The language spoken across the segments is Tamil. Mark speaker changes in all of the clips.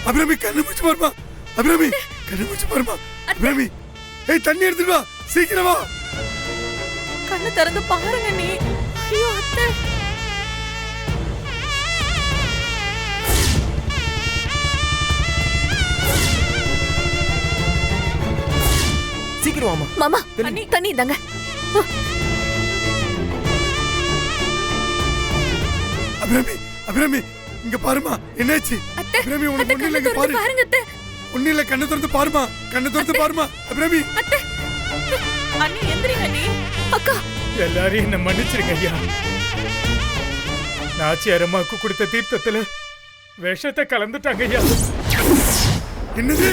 Speaker 1: அபிராமி கண்ணு மூச்சு பாருமா. அபிராமி கண்ணு மூச்சு பாருமா. அபிராமி ஏய் தண்ணி எடுத்துட்டு வா சீக்கிரம் வா.
Speaker 2: கண்ணு திறந்து பாருங்க நீ. ஐயோ அத்தை.
Speaker 3: சீக்கிரம் வாமா.
Speaker 2: மாமா தண்ணி தாங்க.
Speaker 1: அபிராமி அபிராமி இங்க பாருமா என்னாச்சு? அபிராமி உனக்கு ஒண்ணு இல்ல பாரு.
Speaker 2: பாருங்க அத்தை.
Speaker 1: ஒண்ணு இல்ல கண்ணு திறந்து பாருமா. கண்ணு திறந்து பாருமா அபிராமி.
Speaker 2: அத்தை அண்ணி எந்திரிங்க நீ. அக்கா
Speaker 4: எல்லாரையும் என்ன மன்னிச்சிருங்க ஐயா. நாச்சியார் அம்மாவுக்கு கொடுத்த தீர்த்தத்துல விஷத்தை கலந்துட்டாங்க ஐயா.
Speaker 1: என்னது?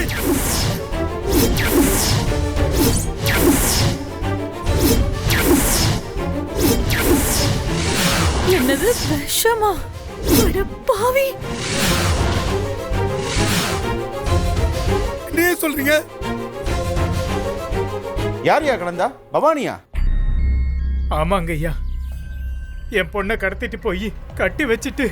Speaker 2: என்னது விஷமா? அட பாவி.
Speaker 1: என்ன சொல்றீங்க?
Speaker 5: யாரையா கடந்தா? பவானியா?
Speaker 4: ஆமாங்க ஐயா. என் பொண்ணை கடத்திட்டு போய் கட்டி வச்சுட்டு